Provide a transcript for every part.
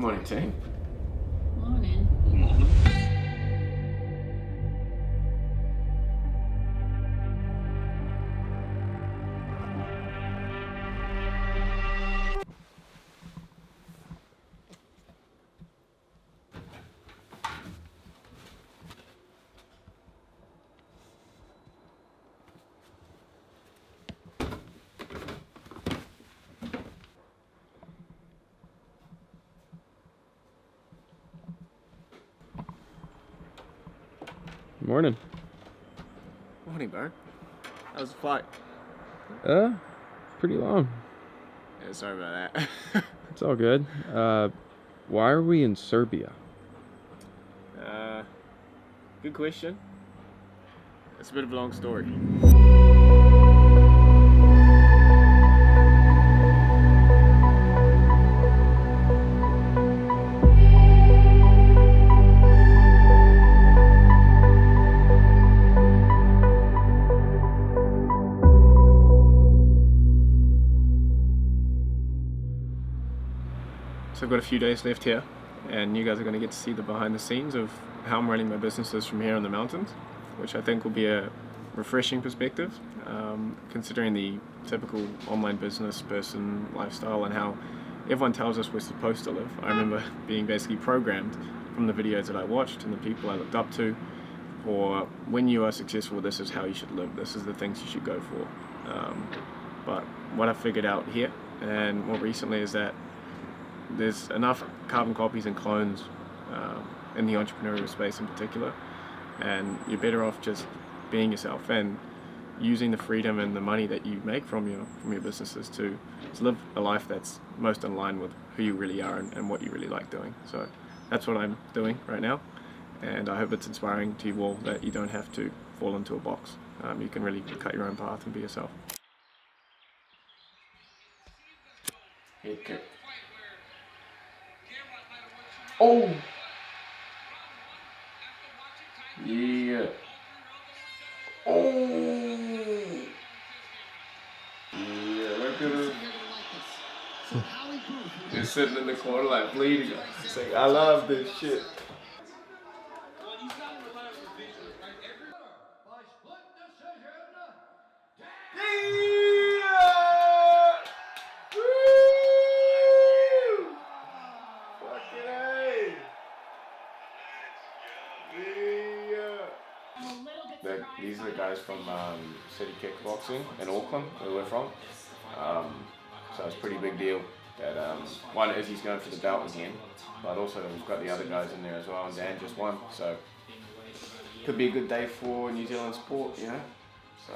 Morning, team. Morning. Morning. Morning, bro. How was the flight? Pretty long. Yeah, sorry about that. It's all good. Why are we in Serbia? Good question. It's a bit of a long story. So I've got a few days left here, and you guys are going to get to see the behind the scenes of how I'm running my businesses from here in the mountains, which I think will be a refreshing perspective, considering the typical online business person lifestyle and how everyone tells us we're supposed to live. I remember being basically programmed from the videos that I watched and the people I looked up to, or when you are successful, this is how you should live, this is the things you should go for. But what I figured out here, and more recently, is that there's enough carbon copies and clones in the entrepreneurial space in particular, and you're better off just being yourself and using the freedom and the money that you make from your businesses to live a life that's most in line with who you really are and what you really like doing. So that's what I'm doing right now, and I hope it's inspiring to you all that you don't have to fall into a box. You can really cut your own path and be yourself. Head kick. Oh! Yeah. Oh! Yeah, look at him. He's sitting in the corner like bleeding. He's like, I love this shit. These are the guys from City Kickboxing in Auckland, where we're from. So it's a pretty big deal that one is he's going for the belt again, but also we've got the other guys in there as well, and Dan just won. So could be a good day for New Zealand sport, you know. So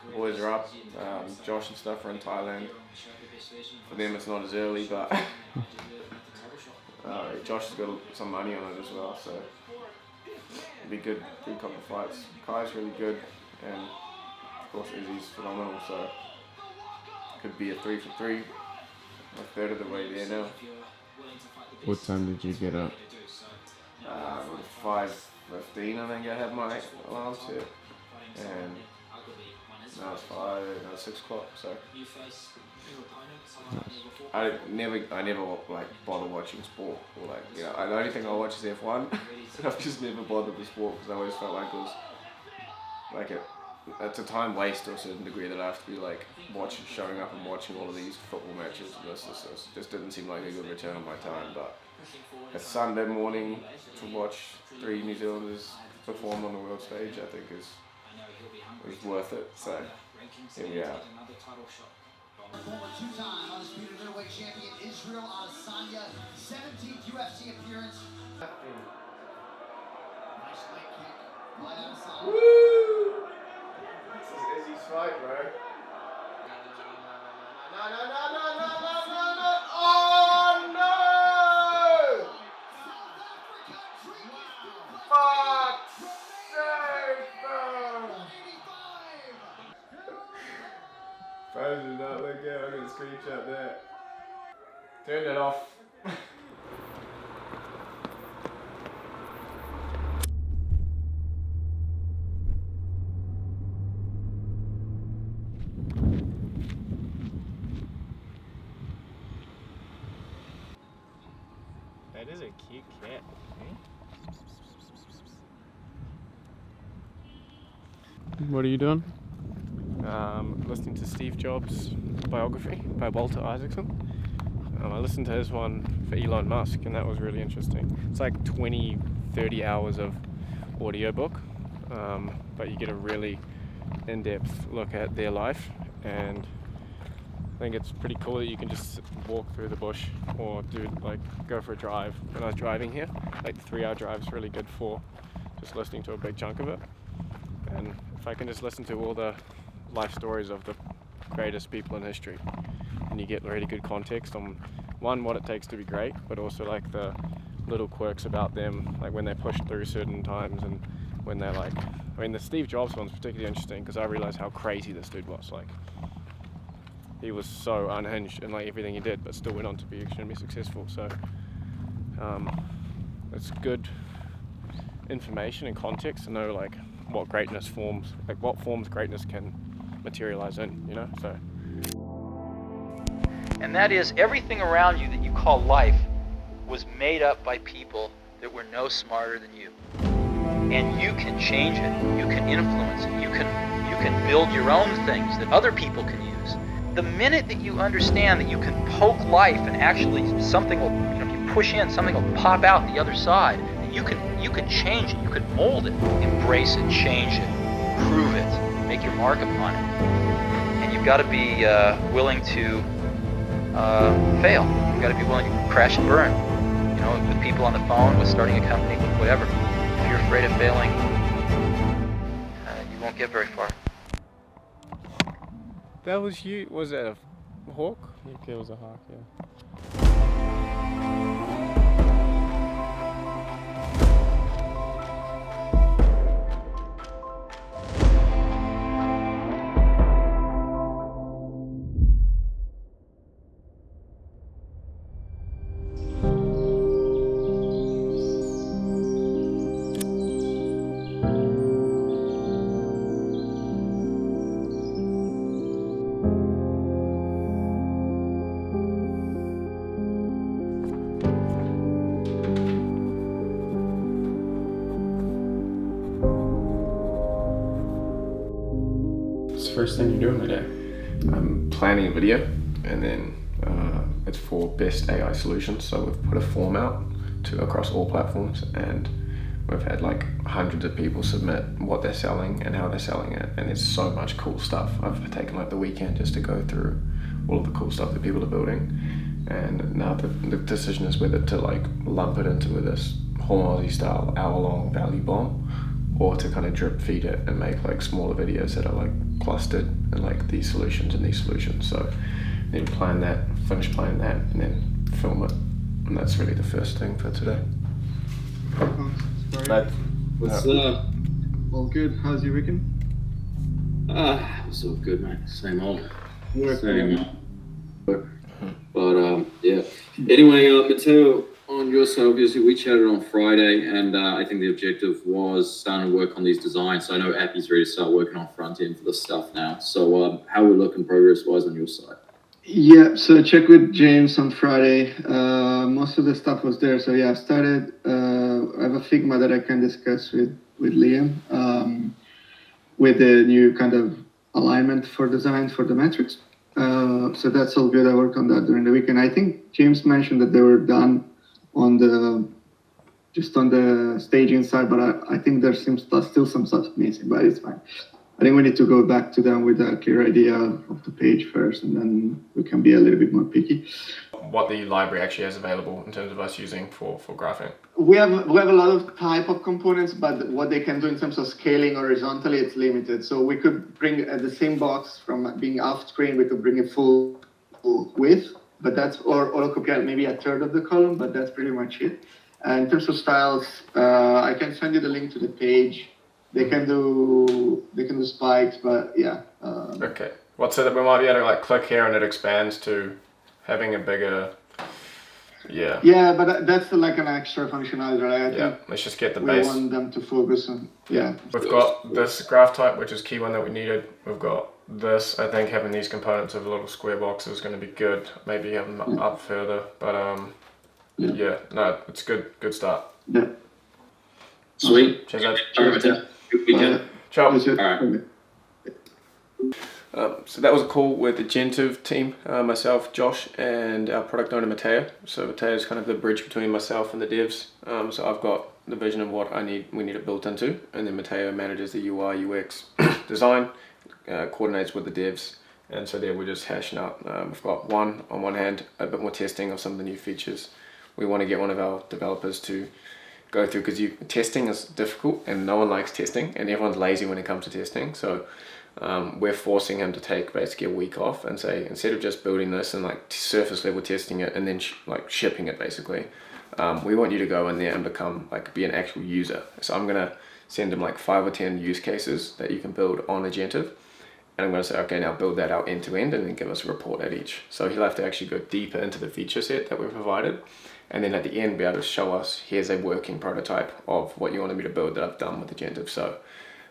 the boys are up. Josh and stuff are in Thailand. For them it's not as early, but Josh has got some money on it as well. So it'll be good couple of fights. Kai's really good, and of course Izzy's phenomenal, so could be a 3 for 3, a third of the way there now. What time did you get up? 5:15 I think I had my alarm set, and now it's 6 o'clock, so I never like bother watching sport, or like, you know, the only thing I watch is F1. I've just never bothered with sport because I always felt like it was like it's a time waste to a certain degree that I have to be like showing up and watching all of these football matches. This just didn't seem like a good return on my time. But a Sunday morning to watch 3 New Zealanders perform on the world stage, I think is worth it. So here we are. Former two-time undisputed middleweight champion Israel Adesanya, 17th UFC appearance. Nice leg kick by Adesanya. Woo! This is Izzy's fight, bro. No! Oh no! Fuck's sake, bro! Bro did not look good. I'm gonna screenshot that. Turn it off. That is a cute cat. What are you doing? Listening to Steve Jobs' biography by Walter Isaacson. I listened to his one for Elon Musk, and that was really interesting. It's like 20, 30 hours of audiobook, but you get a really in-depth look at their life, and I think it's pretty cool that you can just walk through the bush or go for a drive. When I was driving here, like the 3-hour drive is really good for just listening to a big chunk of it. And if I can just listen to all the life stories of the greatest people in history, and you get really good context on one, what it takes to be great, but also like the little quirks about them, like when they push through certain times, and when they're like, I mean the Steve Jobs one's particularly interesting because I realized how crazy this dude was. Like, he was so unhinged in like everything he did, but still went on to be extremely successful. So it's good information and context to know like what greatness forms, like what forms greatness can materialize in, you know. So, and that is, everything around you that you call life was made up by people that were no smarter than you. And you can change it, you can influence it, you can build your own things that other people can use. The minute that you understand that you can poke life and actually something will, if you push in, something will pop out the other side, you can change it, you can mold it, embrace it, change it, prove it, make your mark upon it. And you've got to be willing to fail. You've got to be willing to crash and burn. You know, with people on the phone, with starting a company, with whatever. If you're afraid of failing, you won't get very far. that was you. Was that a hawk? I think it was a hawk, yeah. First thing you're doing today? I'm planning a video, and then it's for best AI solutions. So we've put a form out across all platforms, and we've had like hundreds of people submit what they're selling and how they're selling it, and it's so much cool stuff. I've taken like the weekend just to go through all of the cool stuff that people are building, and now the decision is whether to like lump it into this Home Aussie style hour-long value bomb, or to kind of drip feed it and make like smaller videos that are like clustered and like these solutions and these solutions. So then finish planning that, and then film it. And that's really the first thing for today. What's up? All good. How's your weekend? It's all good, mate. Same old. Work. Same old. But yeah. Anyway, Matteo, on your side, obviously we chatted on Friday, and I think the objective was starting to work on these designs. So I know Appy's ready to start working on front end for the stuff now. So how are we looking progress-wise on your side? Yeah, so check with James on Friday. Most of the stuff was there. So yeah, I started. I have a Figma that I can discuss with Liam with the new kind of alignment for design for the metrics. So that's all good. I worked on that during the weekend. I think James mentioned that they were done on the staging side, but I think there seems still some stuff missing, but it's fine. I think we need to go back to them with a clear idea of the page first, and then we can be a little bit more picky. What the library actually has available in terms of us using for graphing. We have a lot of type of components, but what they can do in terms of scaling horizontally, it's limited. So we could bring the same box from being off screen, we could bring it full width, but that's or copy out maybe a third of the column, but that's pretty much it. In terms of styles, I can send you the link to the page. They can do spikes, but yeah. Okay. What's it that we might be able to like click here and it expands to having a bigger. Yeah. Yeah, but that's like an extra functionality, right? I think let's just get the we base. want them to focus on. Yeah. We've got this graph type, which is key one that we needed. We've got this. I think having these components of little square boxes is going to be good. Maybe have them up further, but Yeah, no, it's good start. Yeah. Sweet. Cheers, lads. All right, Mateo. Good weekend. Ciao. All right. So that was a call with the Agentive team, myself, Josh, and our product owner, Mateo. So Mateo is kind of the bridge between myself and the devs. So I've got the vision of what we need it built into, and then Mateo manages the UI, UX design, coordinates with the devs, and so there we're just hashing out. We've got on one hand, a bit more testing of some of the new features. We want to get one of our developers to go through, because testing is difficult and no one likes testing, and everyone's lazy when it comes to testing. So we're forcing him to take basically a week off and say, instead of just building this and like surface level testing it and then shipping it basically, we want you to go in there and be an actual user. So I'm gonna send him like 5 or 10 use cases that you can build on Agentive, and I'm gonna say, okay, now build that out end to end and then give us a report at each. So he'll have to actually go deeper into the feature set that we've provided, and then at the end be able to show us, here's a working prototype of what you wanted me to build that I've done with Agentive. So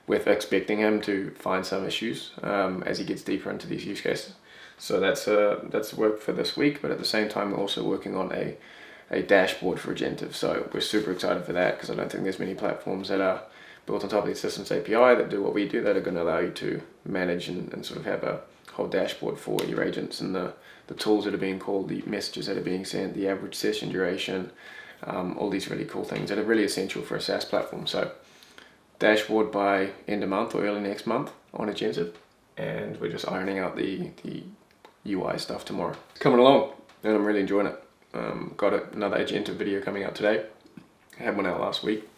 we're expecting him to find some issues as he gets deeper into these use cases. So that's work for this week, but at the same time we're also working on a dashboard for Agentive. So we're super excited for that, because I don't think there's many platforms that are built on top of the Assistance API that do what we do, that are going to allow you to manage and sort of have a whole dashboard for your agents, and the tools that are being called, the messages that are being sent, the average session duration, all these really cool things that are really essential for a SaaS platform. So dashboard by end of month or early next month on Agentive, and we're just ironing out the UI stuff tomorrow. It's coming along and I'm really enjoying it. Got another Agentive video coming out today. I had one out last week,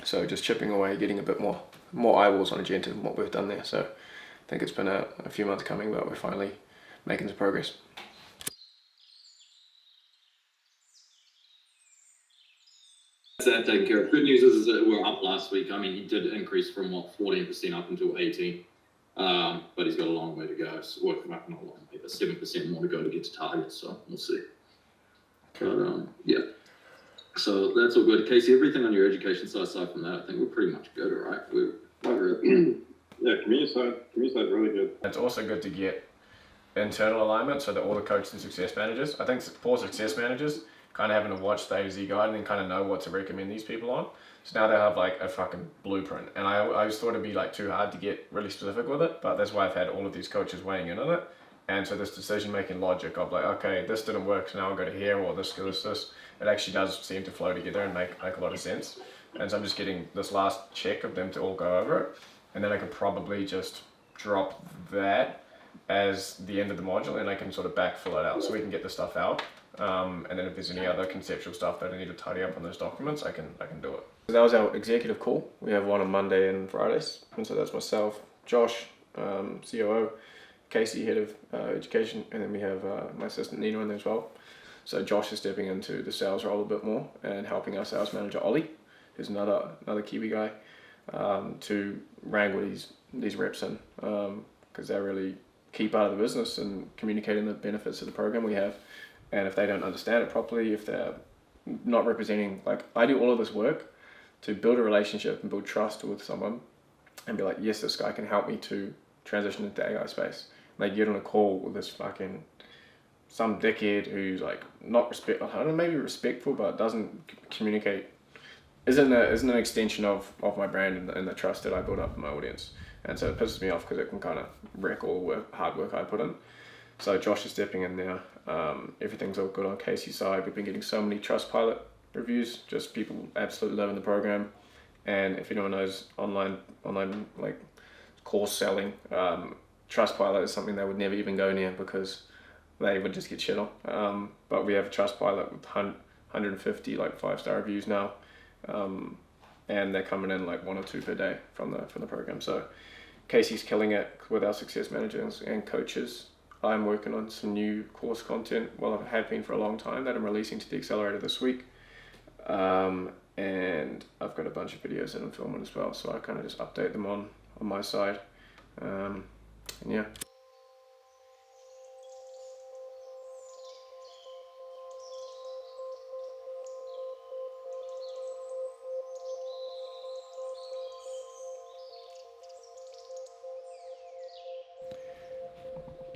so just chipping away, getting a bit more eyeballs on Agentive and what we've done there. So I think it's been a few months coming, but we're finally making some progress. That's that taken care of. Good news is that we're up last week. I mean, he did increase from 14% up until 18%, but he's got a long way to go. So, well, not a long way, but 7% more to go to get to target. So we'll see. But yeah, so that's all good. Casey, everything on your education side, aside from that, I think we're pretty much good, all right? Yeah, community side really good. It's also good to get internal alignment, so that all the coaches and success managers, I think for success managers, kind of having to watch the A to Z guide and then kind of know what to recommend these people on. So now they have like a fucking blueprint, and I always thought it'd be like too hard to get really specific with it, but that's why I've had all of these coaches weighing in on it. And so this decision making logic of like, okay, this didn't work, so now I'll go to here, or this, it actually does seem to flow together and make a lot of sense. And so I'm just getting this last check of them to all go over it, and then I could probably just drop that as the end of the module, and I can sort of backfill it out so we can get the stuff out. And then if there's any other conceptual stuff that I need to tidy up on those documents, I can do it. So that was our executive call. We have one on Monday and Fridays, and so that's myself, Josh, COO, Casey, head of education, and then we have my assistant Nina in there as well. So Josh is stepping into the sales role a bit more and helping our sales manager Ollie, who's another Kiwi guy, to wrangle these reps in, because they're really key part of the business and communicating the benefits of the program we have. And if they don't understand it properly, if they're not representing, like I do all of this work to build a relationship and build trust with someone and be like, yes, this guy can help me to transition into the AI space. And they get on a call with this fucking, some dickhead who's like not I don't know, maybe respectful, but doesn't communicate, isn't an extension of my brand and the trust that I build up in my audience. And so it pisses me off because it can kind of wreck all the hard work I put in. So Josh is stepping in now. Everything's all good on Casey's side. We've been getting so many Trustpilot reviews, just people absolutely loving the program. And if anyone knows online like course selling, Trustpilot is something they would never even go near because they would just get shit on. But we have a Trustpilot with 150 like 5-star reviews now, and they're coming in like 1 or 2 per day from the program. So Casey's killing it with our success managers and coaches. I'm working on some new course content, well, I have been for a long time, that I'm releasing to the Accelerator this week. And I've got a bunch of videos that I'm filming as well, so I kind of just update them on my side. And yeah.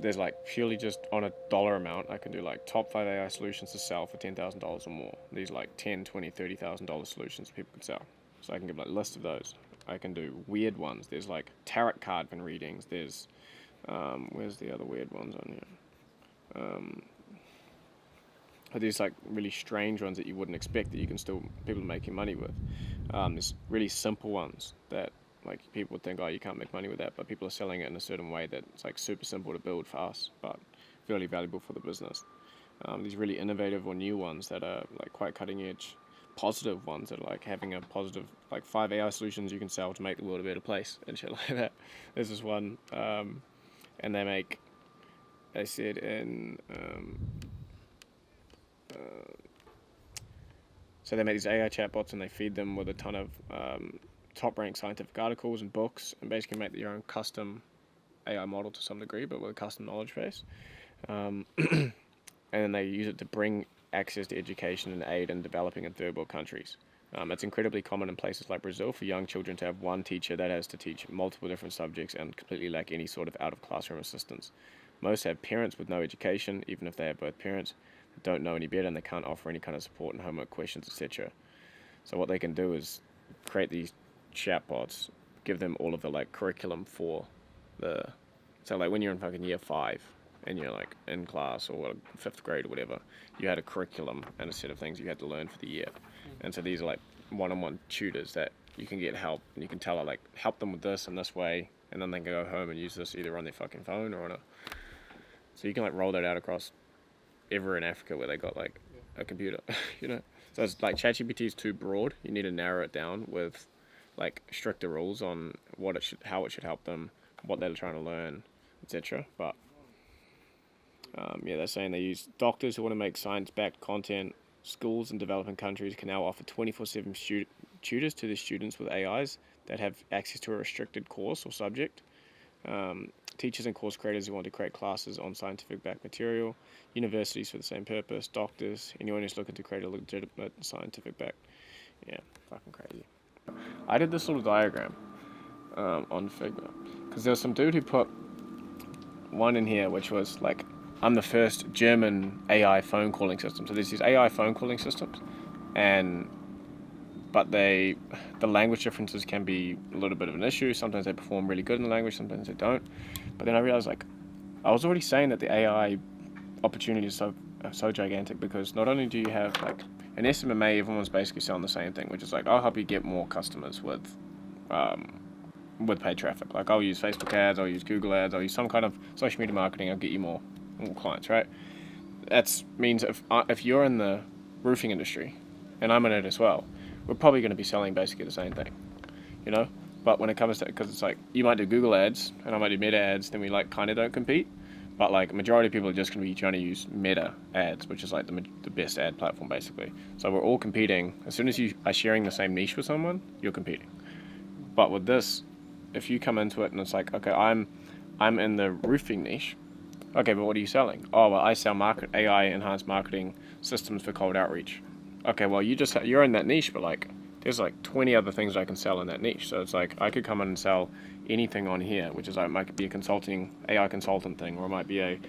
there's like purely just on a dollar amount, I can do like top 5 AI solutions to sell for $10,000 or more. These like $10, $20, $30,000 solutions people can sell. So I can give like a list of those. I can do weird ones. There's like tarot card readings. There's where's the other weird ones on here? But these like really strange ones that you wouldn't expect that you can still people are making money with. There's really simple ones that like people would think, oh, you can't make money with that, but people are selling it in a certain way that it's like super simple to build for us, but fairly valuable for the business. These really innovative or new ones that are like quite cutting edge, positive ones that are like having a positive, like 5 AI solutions you can sell to make the world a better place and shit like that. There's this one, and they said in, so they make these AI chatbots and they feed them with a ton of top-ranked scientific articles and books, and basically make your own custom AI model to some degree, but with a custom knowledge base. And then they use it to bring access to education and aid in developing in third-world countries. It's incredibly common in places like Brazil for young children to have one teacher that has to teach multiple different subjects and completely lack any sort of out-of-classroom assistance. Most have parents with no education, even if they have both parents, that don't know any better and they can't offer any kind of support and homework questions, etc. So what they can do is create these chatbots, give them all of the like curriculum for so like when you're in fucking year 5 and you're like in class or 5th grade or whatever, you had a curriculum and a set of things you had to learn for the year. And so these are like one-on-one tutors that you can get help, and you can tell her like help them with this and this way, and then they can go home and use this either on their fucking phone or on a, so you can like roll that out across everywhere in Africa where they got like a computer, you know. So it's like ChatGPT is too broad. You need to narrow it down with like stricter rules on what it should, how it should help them, what they're trying to learn, etc. But yeah, they're saying they use doctors who want to make science-backed content. Schools in developing countries can now offer 24/7 tutors to their students with AIs that have access to a restricted course or subject. Teachers and course creators who want to create classes on scientific-backed material. Universities for the same purpose. Doctors, anyone who's looking to create a legitimate scientific-backed. Yeah, fucking crazy. I did this little diagram on Figma because there was some dude who put one in here which was like, I'm the first German AI phone calling system. So there's these AI phone calling systems, but the language differences can be a little bit of an issue. Sometimes they perform really good in the language, sometimes they don't. But then I realized like I was already saying that the AI opportunity is so gigantic, because not only do you have like in SMMA, everyone's basically selling the same thing, which is like, I'll help you get more customers with paid traffic. Like I'll use Facebook ads, I'll use Google ads, I'll use some kind of social media marketing, I'll get you more clients, right? That means if you're in the roofing industry and I'm in it as well, we're probably going to be selling basically the same thing, you know? But when it comes to, because it's like, you might do Google ads and I might do Meta ads, then we like kind of don't compete. But like majority of people are just going to be trying to use Meta ads, which is like the best ad platform basically. So we're all competing. As soon as you are sharing the same niche with someone, you're competing. But with this, if you come into it and it's like, okay, I'm in the roofing niche. Okay, but what are you selling? Oh, well, I sell AI enhanced marketing systems for cold outreach. Okay, well, you're in that niche, but like there's like 20 other things I can sell in that niche. So it's like I could come in and sell anything on here, which is like, it might be a AI consultant thing, or it might be a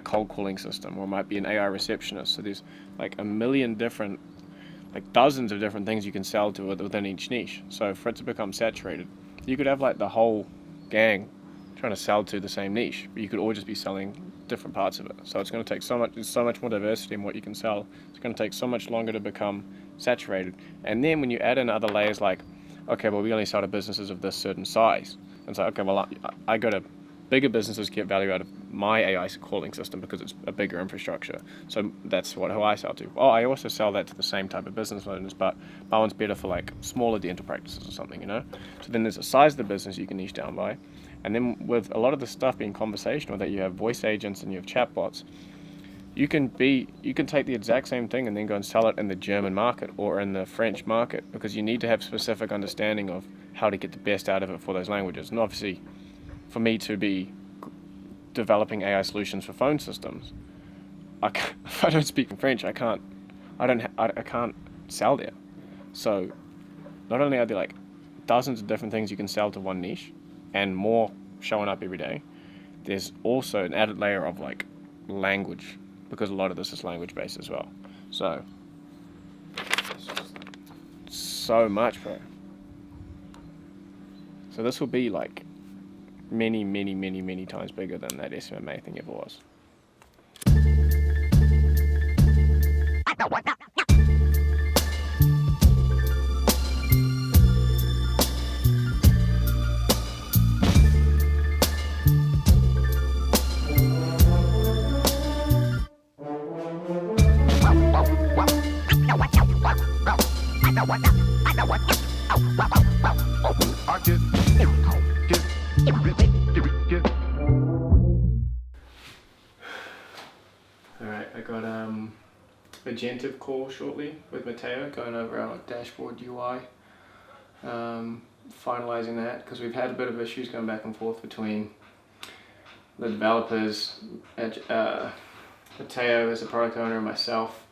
cold calling system, or it might be an AI receptionist. So there's like a million different, like dozens of different things you can sell to within each niche. So for it to become saturated, you could have like the whole gang trying to sell to the same niche, but you could all just be selling different parts of it. So it's going to take so much more diversity in what you can sell. It's going to take so much longer to become saturated. And then when you add in other layers like, okay, well, we only sell to businesses of this certain size. And so, okay, well, I go to bigger businesses get value out of my AI calling system because it's a bigger infrastructure. So that's who I sell to. Oh, I also sell that to the same type of business owners, but my one's better for like smaller dental practices or something, you know? So then there's a size of the business you can niche down by. And then with a lot of the stuff being conversational, that you have voice agents and you have chatbots, you can take the exact same thing and then go and sell it in the German market or in the French market, because you need to have specific understanding of how to get the best out of it for those languages. And obviously, for me to be developing AI solutions for phone systems, if I don't speak French, I can't sell there. So not only are there like dozens of different things you can sell to one niche, and more showing up every day, there's also an added layer of like language, because a lot of this is language based as well. So much, bro. So this will be like many times bigger than that SMA thing ever was. Alright, I got Agentive call shortly with Matteo, going over our dashboard UI, finalizing that, because we've had a bit of issues going back and forth between the developers, Matteo as a product owner and myself,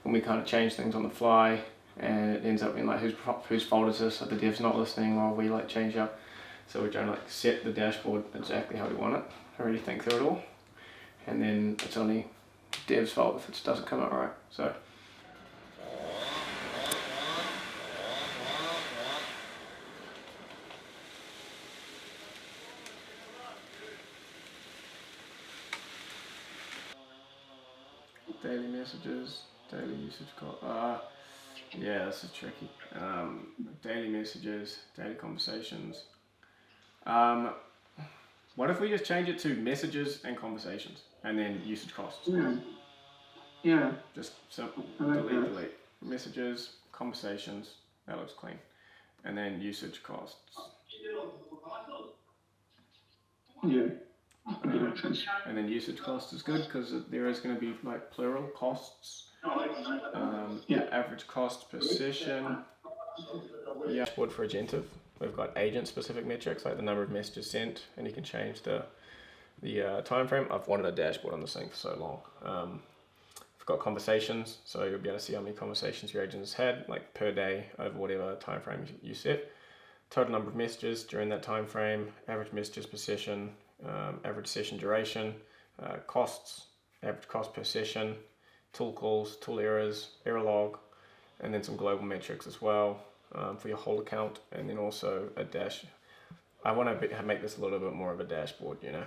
when we kind of change things on the fly, and it ends up being like whose fault is this, or the dev's not listening, or we like change up. So we're trying to like set the dashboard exactly how we want it, already think through it all, and then it's only dev's fault if it doesn't come out right. So daily messages, daily usage call. Yeah, this is tricky. Daily messages, daily conversations. What if we just change it to messages and conversations, and then usage costs? Yeah. Just simple. Like Delete. Messages, conversations. That looks clean. And then usage costs. Yeah. And then usage cost is good because there is going to be like plural costs. Average cost per session. Yeah. Dashboard for Agentive. We've got agent specific metrics like the number of messages sent, and you can change the time frame. I've wanted a dashboard on this thing for so long. We've got conversations, so you'll be able to see how many conversations your agent has had, like per day over whatever time frame you set. Total number of messages during that time frame, average messages per session, average session duration, costs, average cost per session, tool calls, tool errors, error log, and then some global metrics as well for your whole account, and then also a dash. I want to make this a little bit more of a dashboard, you know,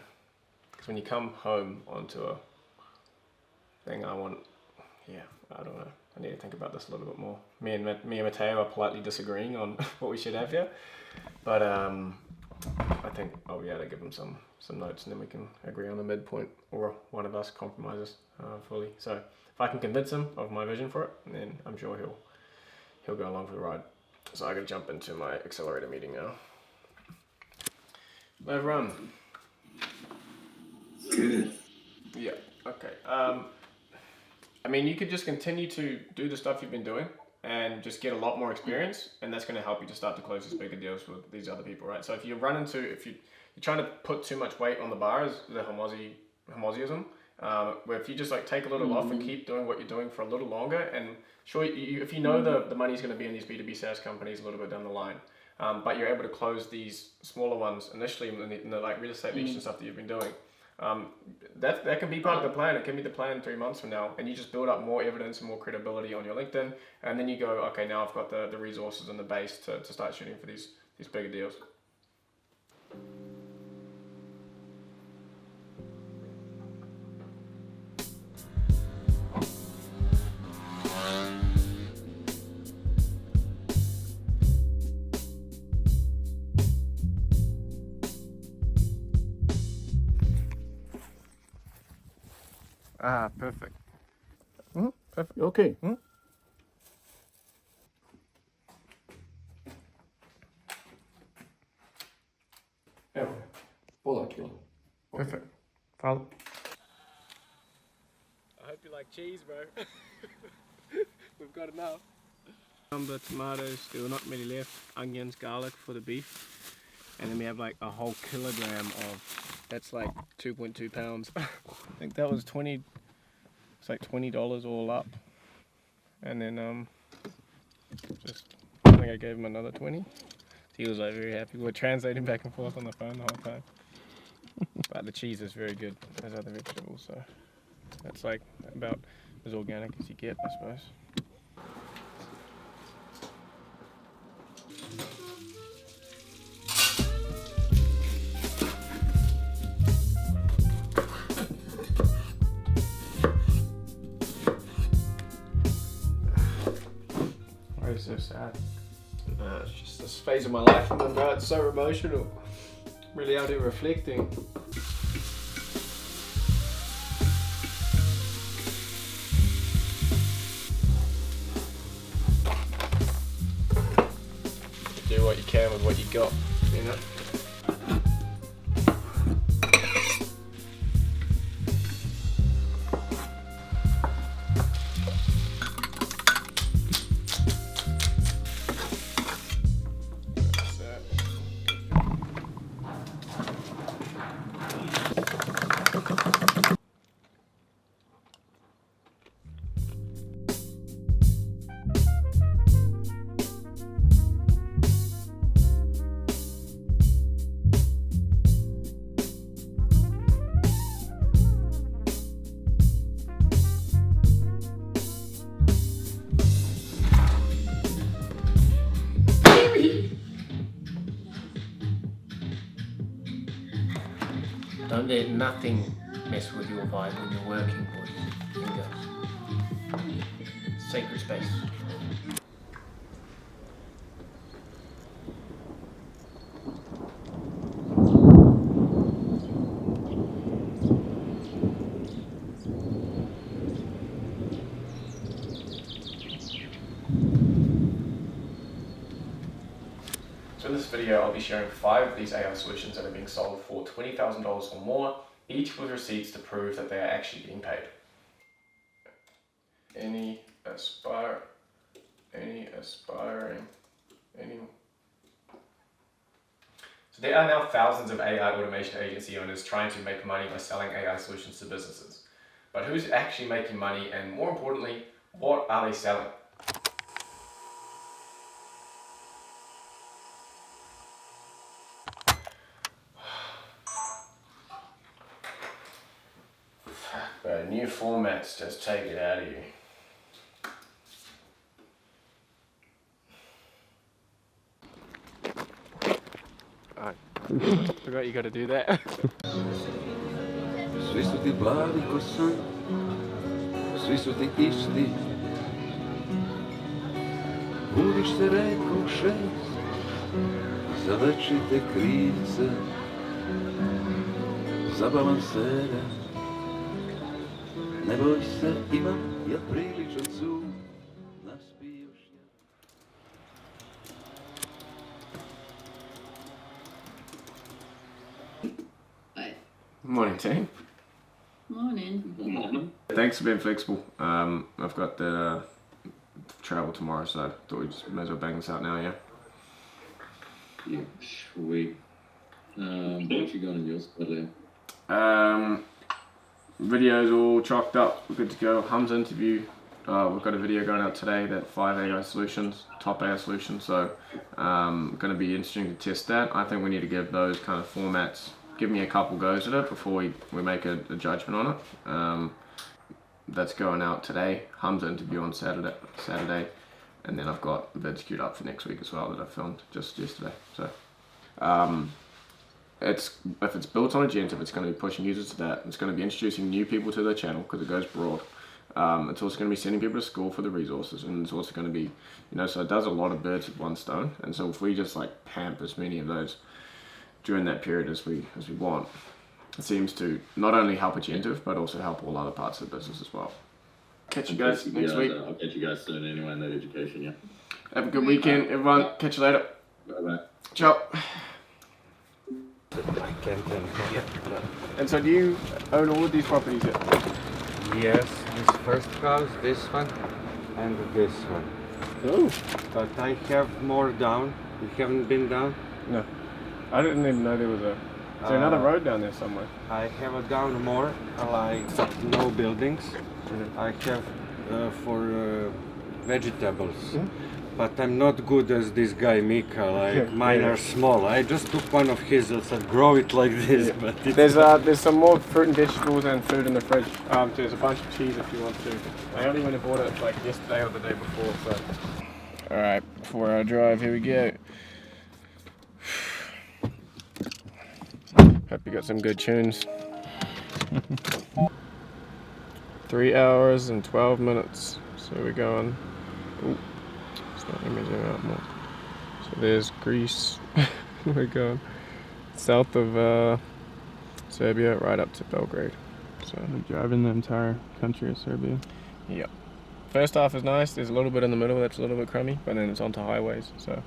because when you come home onto a thing, I don't know. I need to think about this a little bit more. Me and Matteo are politely disagreeing on what we should have here, but I think I'll be able to give him some notes, and then we can agree on the midpoint, or one of us compromises fully. So if I can convince him of my vision for it, then I'm sure he'll go along for the ride. So I got to jump into my Accelerator meeting now. Everyone. Good. Yeah. Okay. I mean, you could just continue to do the stuff you've been doing and just get a lot more experience, and that's going to help you to start to close these bigger deals with these other people, right? So if you're trying to put too much weight on the bar, is the homozyism, where if you just like take a little off and keep doing what you're doing for a little longer, and sure, if you know the money's going to be in these B2B SaaS companies a little bit down the line, but you're able to close these smaller ones initially in the like real estate niche and stuff that you've been doing. That can be part of the plan. It can be the plan 3 months from now, and you just build up more evidence and more credibility on your LinkedIn, and then you go, okay, now I've got the resources and the base to start shooting for these bigger deals. Perfect. Perfect. Okay. Yeah. Perfect. Follow. I hope you like cheese, bro. We've got enough. The tomatoes, still not many left. Onions, garlic for the beef. And then we have like a whole kilogram of, that's like 2.2 pounds. I think that was 20, it's like $20 all up. And then I think I gave him another 20. He was like very happy. We were translating back and forth on the phone the whole time. But the cheese is very good as other vegetables, so that's like about as organic as you get, I suppose. Why is so sad? It's just this phase of my life, and now it's so emotional. Really out here reflecting. Do what you can with what you got, you know? Don't let nothing mess with your vibe when you're working, boys. Fingers. Sacred space. So in this video, I'll be sharing 5 of these AI solutions that are being sold for $20,000 or more, each with receipts to prove that they are actually being paid. Any aspiring. So there are now thousands of AI automation agency owners trying to make money by selling AI solutions to businesses. But who's actually making money, and more importantly, what are they selling? But new formats just take it out of you. Forgot you got to do that. Svi su ti plavi ko san, svi su ti isti. Budiš se reko u 6, za večite krivce, za balansere. Ne boj se, imam ja priličan cud, naspi još ja. Morning, team. Morning. Thanks for being flexible. I've got the travel tomorrow, so I thought we just may as well bang this out now, yeah? Yeah, sweet. What you got on your side there? Videos all chalked up, we're good to go. Hum's interview, we've got a video going out today, that 5 AI solutions, top AI solutions, so going to be interesting to test that. I think we need to give those kind of formats, give me a couple goes at it before we make a judgment on it. That's going out today. Hum's interview on Saturday, and then I've got vids queued up for next week as well that I filmed just yesterday. So if it's built on Agentive, it's going to be pushing users to that. It's going to be introducing new people to the channel because it goes broad. It's also going to be sending people to school for the resources, and it's also going to be, so it does a lot of birds with one stone. And so if we just like pamp as many of those during that period as we want, it seems to not only help Agentive but also help all other parts of the business as well. Catch you guys next week. I'll catch you guys soon anyway in that education, yeah. Have a good weekend, everyone. Catch you later. Bye-bye. Ciao. I can't And so do you own all of these properties yet? Yes, this first house, this one, and this one. Oh. But I have more down. You haven't been down? No. I didn't even know there was a... Is there another road down there somewhere? I have a down more, like no buildings. I have for vegetables. but I'm not good as this guy Mika. Like mine are small. I just took one of his and said, grow it like this. But it's There's some more fruit and vegetables and food in the fridge. There's a bunch of cheese if you want to. I only went and bought it like yesterday or the day before. So. All right, 4-hour drive. Here we go. Hope you got some good tunes. 3 hours and 12 minutes. So we're going. Ooh, it's not let me zoom out more. So there's Greece. We're going south of Serbia, right up to Belgrade. So We're driving the entire country of Serbia. yeah. First half is nice. There's a little bit in the middle that's a little bit crummy, but then it's onto highways. So.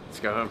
Let's go home.